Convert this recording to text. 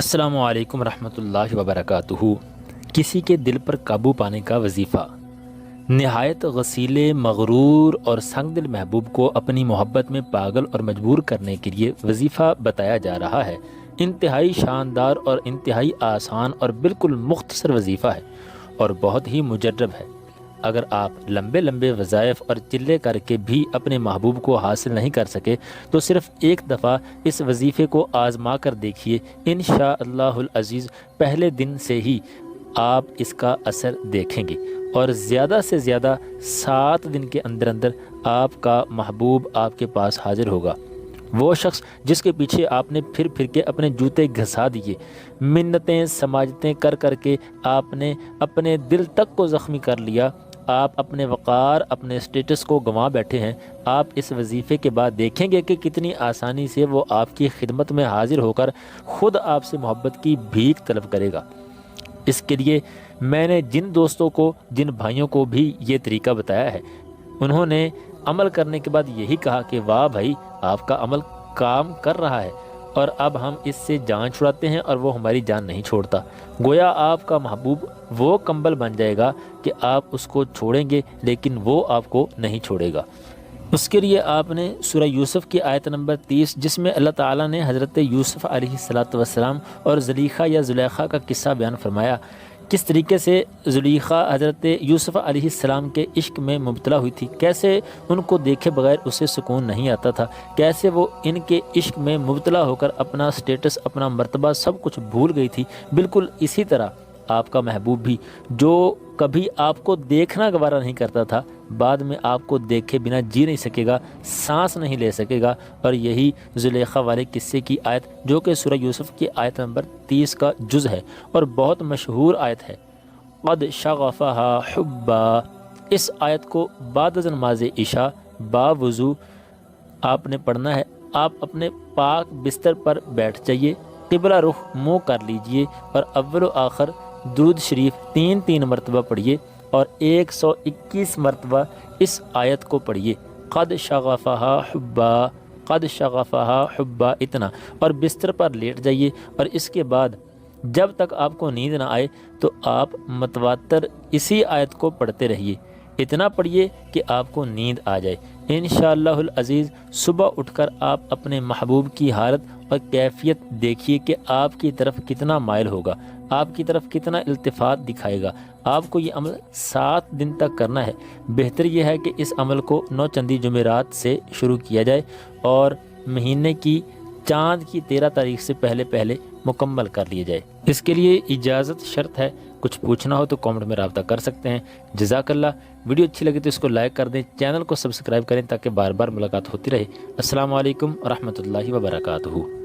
السلام علیکم ورحمۃ اللہ وبرکاتہ۔ کسی کے دل پر قابو پانے کا وظیفہ۔ نہایت غصیلے، مغرور اور سنگ دل محبوب کو اپنی محبت میں پاگل اور مجبور کرنے کے لیے وظیفہ بتایا جا رہا ہے۔ انتہائی شاندار اور انتہائی آسان اور بالکل مختصر وظیفہ ہے اور بہت ہی مجرب ہے۔ اگر آپ لمبے لمبے وظائف اور چلے کر کے بھی اپنے محبوب کو حاصل نہیں کر سکے تو صرف ایک دفعہ اس وظیفے کو آزما کر دیکھیے، انشاءاللہ العزیز پہلے دن سے ہی آپ اس کا اثر دیکھیں گے اور زیادہ سے زیادہ 7 دن کے اندر اندر آپ کا محبوب آپ کے پاس حاضر ہوگا۔ وہ شخص جس کے پیچھے آپ نے پھر پھر کے اپنے جوتے گھسا دیے، منتیں سماجتیں کر کر کے آپ نے اپنے دل تک کو زخمی کر لیا، آپ اپنے وقار، اپنے اسٹیٹس کو گنوا بیٹھے ہیں، آپ اس وظیفے کے بعد دیکھیں گے کہ کتنی آسانی سے وہ آپ کی خدمت میں حاضر ہو کر خود آپ سے محبت کی بھیک طلب کرے گا۔ اس کے لیے میں نے جن دوستوں کو، جن بھائیوں کو بھی یہ طریقہ بتایا ہے، انہوں نے عمل کرنے کے بعد یہی کہا کہ واہ بھائی، آپ کا عمل کام کر رہا ہے اور اب ہم اس سے جان چھڑاتے ہیں اور وہ ہماری جان نہیں چھوڑتا۔ گویا آپ کا محبوب وہ کمبل بن جائے گا کہ آپ اس کو چھوڑیں گے لیکن وہ آپ کو نہیں چھوڑے گا۔ اس کے لیے آپ نے سورہ یوسف کی آیت نمبر 30، جس میں اللہ تعالیٰ نے حضرت یوسف علیہ السلام اور زلیخا یا زلیخا کا قصہ بیان فرمایا، کس طریقے سے زلیخا حضرت یوسف علیہ السلام کے عشق میں مبتلا ہوئی تھی، کیسے ان کو دیکھے بغیر اسے سکون نہیں آتا تھا، کیسے وہ ان کے عشق میں مبتلا ہو کر اپنا سٹیٹس، اپنا مرتبہ سب کچھ بھول گئی تھی۔ بالکل اسی طرح آپ کا محبوب بھی، جو کبھی آپ کو دیکھنا گوارا نہیں کرتا تھا، بعد میں آپ کو دیکھے بنا جی نہیں سکے گا، سانس نہیں لے سکے گا۔ اور یہی زلیخا والے قصے کی آیت، جو کہ سورہ یوسف کی آیت نمبر 30 کا جز ہے اور بہت مشہور آیت ہے، قد شغفها حبا۔ اس آیت کو بعد از نماز عشاء باوضو آپ نے پڑھنا ہے۔ آپ اپنے پاک بستر پر بیٹھ جائیے، قبلہ رخ منہ کر لیجئے اور اول و آخر درود شریف 3 مرتبہ پڑھیے اور 121 مرتبہ اس آیت کو پڑھیے، قد شغفها حبا، قد شغفها حبا، اتنا، اور بستر پر لیٹ جائیے اور اس کے بعد جب تک آپ کو نیند نہ آئے تو آپ متواتر اسی آیت کو پڑھتے رہیے، اتنا پڑھیے کہ آپ کو نیند آ جائے۔ انشاءاللہ العزیز صبح اٹھ کر آپ اپنے محبوب کی حالت اور کیفیت دیکھیے کہ آپ کی طرف کتنا مائل ہوگا، آپ کی طرف کتنا التفات دکھائے گا۔ آپ کو یہ عمل 7 دن تک کرنا ہے۔ بہتر یہ ہے کہ اس عمل کو 9 چندی جمعرات سے شروع کیا جائے اور مہینے کی چاند کی 13 تاریخ سے پہلے مکمل کر لیے جائے۔ اس کے لیے اجازت شرط ہے، کچھ پوچھنا ہو تو کامنٹ میں رابطہ کر سکتے ہیں۔ جزاک اللہ۔ ویڈیو اچھی لگے تو اس کو لائک کر دیں، چینل کو سبسکرائب کریں تاکہ بار بار ملاقات ہوتی رہے۔ السلام علیکم ورحمۃ اللہ وبرکاتہ۔